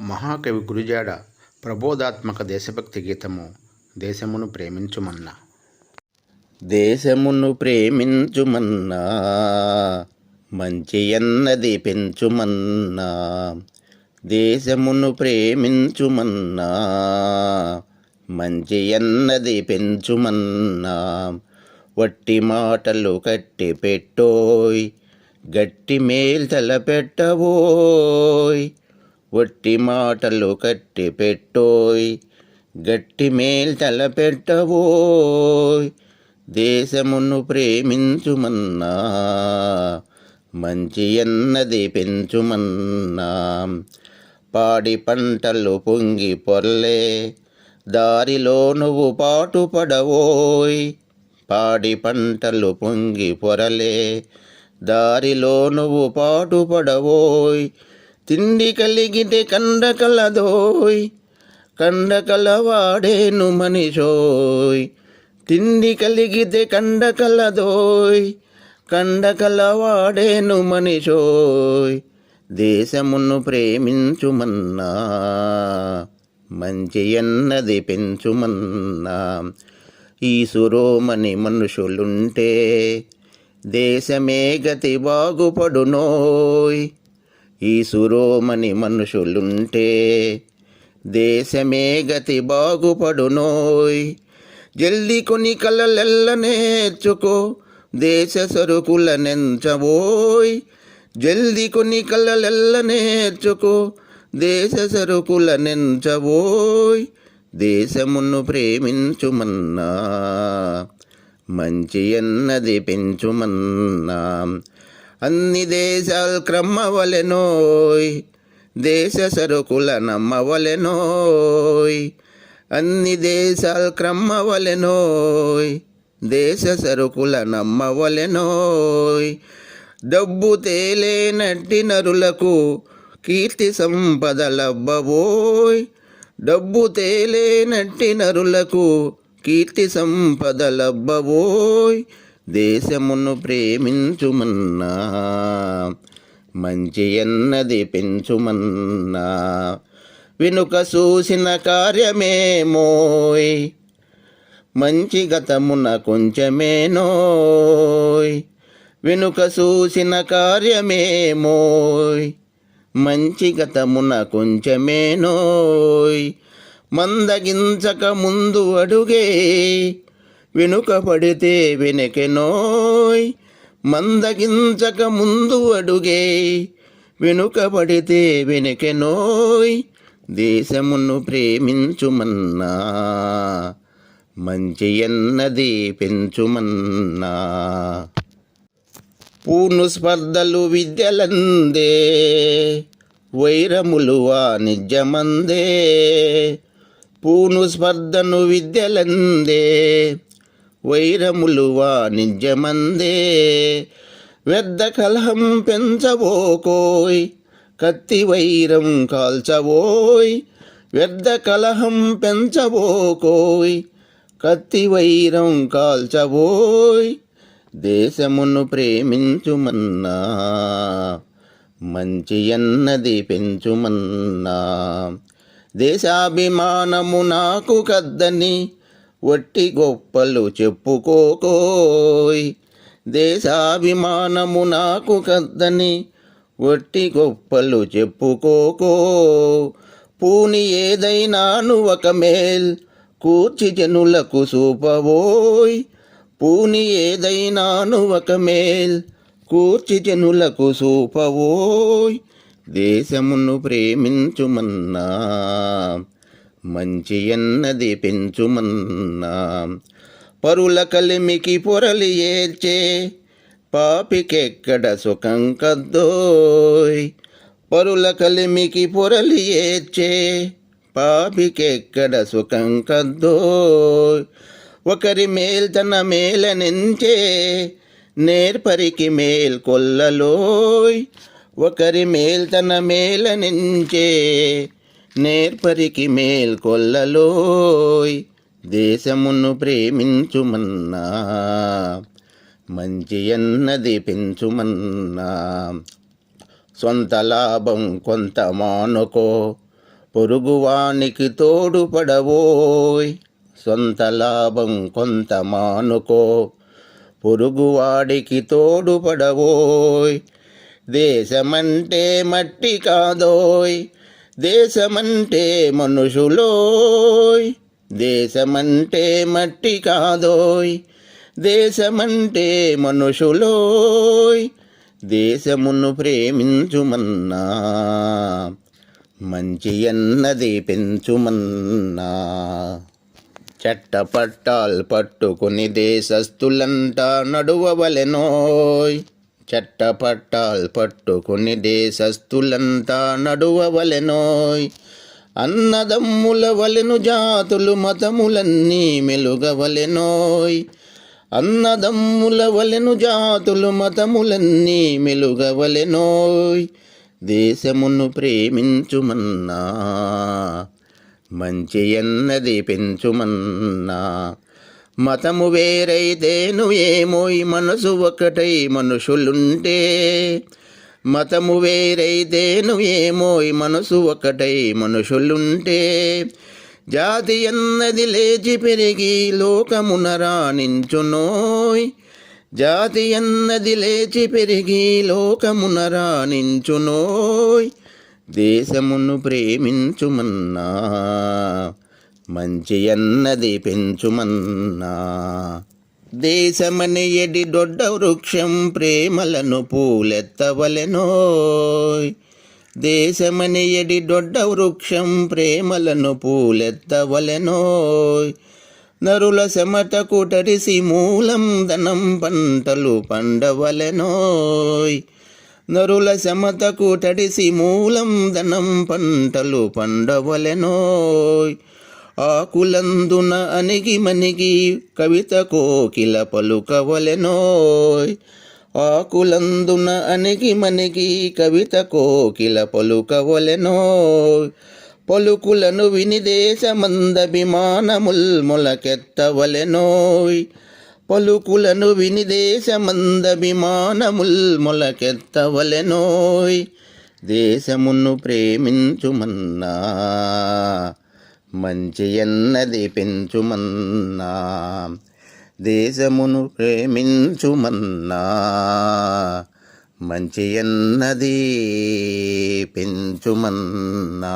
మహాకవి గురజాడ ప్రబోధాత్మక దేశభక్తి గీతము దేశమును ప్రేమించుమన్నా. దేశమును ప్రేమించుమన్నా, మంచి అన్నది పెంచుమన్నా. దేశమును ప్రేమించుమన్నా, మంచి అన్నది పెంచుమన్నా. వట్టి మాటలు కట్టి పెట్టోయ్, గట్టి మేల్ తలపెట్టవోయ్. వట్టి మాటలు కట్టి పెట్టోయ్, గట్టి మేల్ తలపెట్టవోయ్. దేశమును ప్రేమించుమన్నా, మంచి అన్నది పెంచుమన్నా. పాడి పంటలు పొంగి పొర్లే, దారిలో నువ్వు పాటుపడవోయ్. పాడి పంటలు పొంగి పొరలే, దారిలో నువ్వు పాటుపడవోయ్. తిండి కలిగితే కండ కలదోయ్, కండ కలవాడేను మనిషోయ్. తిండి కలిగితే కండ కలదోయ్, కండ కలవాడేను మనిషోయ్. దేశమును ప్రేమించుమన్నా, మంచి అన్నది పెంచుమన్నా. ఈ సురోమని మనుషులుంటే దేశమే గతి బాగుపడునోయ్. ఈ సురోమని మనుషులుంటే దేశమే గతి బాగుపడునోయ్. జల్ది కొని కలలెల్ల నేర్చుకో, దేశ సరుకుల నెంచవోయ్. జల్ది కొని కలలెల్ల నేర్చుకో, దేశ సరుకుల నెంచవోయ్. దేశమును ప్రేమించుమన్నా, మంచి అన్నది పెంచుమన్నా. అన్ని దేశాలు క్రమవలెనోయ్, దేశ సరుకుల నమ్మవలెనోయ్. అన్ని దేశాలు క్రమవలెనోయ్, దేశ సరుకుల నమ్మవలెనోయ్. డబ్బు తేలేనట్టి నరులకు కీర్తి సంపదలబ్బవోయ్. డబ్బు తేలేనట్టి నరులకు కీర్తి సంపదలబ్బవోయ్. దేశమును ప్రేమించుమన్నా, మంచి అన్నది పెంచుమన్నా. వెనుక చూసిన కార్యమేమోయ్, మంచి గతమున కొంచెమేనోయ్. వెనుక చూసిన కార్యమేమోయ్, మంచి గతమున కొంచెమేనోయ్. మందగించక ముందు అడుగే, వెనుక పడితే వెనకెనోయ్. మందగించక ముందు అడుగే, వెనుక పడితే వెనకెనోయ్. దేశమును ప్రేమించుమన్నా, మంచి అన్నది పెంచుమన్నా. పూను స్పర్ధలు విద్యలందే, వైరములు వాణిజ్యమందే. పూను స్పర్ధను విద్యలందే, వైరములు వాణిజ్యమందే. వ్యర్థ కలహం పెంచబోకోయ్, కత్తి వైరం కాల్చవోయ్. వ్యర్థ కలహం పెంచబోకోయ్, కత్తి వైరం కాల్చవోయ్. దేశమును ప్రేమించుమన్నా, మంచి అన్నది పెంచుమన్నా. దేశాభిమానము నాకు కద్దని వట్టి గొప్పలు చెప్పుకోకోయ్. దేశాభిమానము నాకు కద్దని వట్టి గొప్పలు చెప్పుకోకో. పూని ఏదైనాను ఒక మేల్ కూర్చి జనులకు చూపవోయ్. పూని ఏదైనాను ఒక మేల్ కూర్చి జనులకు చూపవోయ్. దేశమును ప్రేమించుమన్నా, మంచి అన్నది పెంచుమన్నా. పరుల కలిమికి పొరలి ఏడ్చే పాపికెక్కడ సుఖం కద్దోయ్. పరుల కలిమికి పొరలి ఏడ్చే పాపికెక్కడ సుఖం కద్దోయ్. ఒకరి మేల్ తన మేలనెంచే నేర్పరికి మేల్ కొల్లలోయ్. ఒకరి మేల్ తన మేలనెంచే నేర్పరికి మేల్ కొల్లలోయ్. దేశమును ప్రేమించుమన్నా, మంచి అన్నది పెంచుమన్నా. సొంత లాభం కొంత మానుకో, పొరుగువానికి తోడుపడవోయ్, సొంత లాభం కొంత మానుకో. పొరుగువాడికి తోడుపడవోయ్, దేశమంటే మట్టి కాదోయ్, దేశమంటే మనుషులోయ్. దేశమంటే మట్టి కాదోయ్, దేశమంటే మనుషులోయ్. దేశమును ప్రేమించుమన్నా, మంచి అన్నది పెంచుమన్నా. చట్టపట్టాలు పట్టుకుని దేశస్థులంటా నడువవలెనోయ్, చట్టపట్టాలు పట్టుకుని దేశస్థులంతా నడువవలెనోయ్. అన్నదమ్ముల వలెను జాతులు మతములన్నీ మెలుగవలెనోయ్, అన్నదమ్ముల వలెను జాతులు మతములన్నీ మెలుగవలెనోయ్. దేశమును ప్రేమించుమన్నా, మంచి అన్నది పెంచుమన్నా. మతము వేరైతేను ఏమోయ్, మనసు ఒకటై మనుషులుంటే. మతము వేరైతేను ఏమోయ్, మనసు ఒకటై మనుషులుంటే. జాతి అన్నది లేచి పెరిగి లోకమున రాణించునోయ్, జాతి అన్నది లేచి పెరిగి లోకమున రాణించునోయ్. దేశమును ప్రేమించుమన్నా, మంచి అన్నది పెంచుమన్నా. దేశమని ఎడి దొడ్డ వృక్షం ప్రేమలను పూలెత్తవలెనోయ్, దేశమని ఎడి దొడ్డ వృక్షం ప్రేమలను పూలెత్తవలెనోయ్. నరుల చెమటకు తడిసి మూలం ధనం పంటలు పండవలెనోయ్, నరుల చెమటకు తడిసి మూలం ధనం పంటలు పండవలెనోయ్. ఆకులందున అణిగి మణిగి కవిత కోకిల పలుకవలెనోయ్, ఆకులందున అణిగి మణిగి కవిత కోకిల పలుకవలెనోయ్. పలుకులను విని దేశమందభిమానముల్ మొలకెత్తవలెనోయ్, పలుకులను విని దేశమందభిమానముల్ మొలకెత్తవలెనోయ్. దేశమును ప్రేమించుమన్నా, మంచి అన్నది పెంచుమన్నా. దేశమును ప్రేమించుమన్నా, మంచి అన్నది పెంచుమన్నా.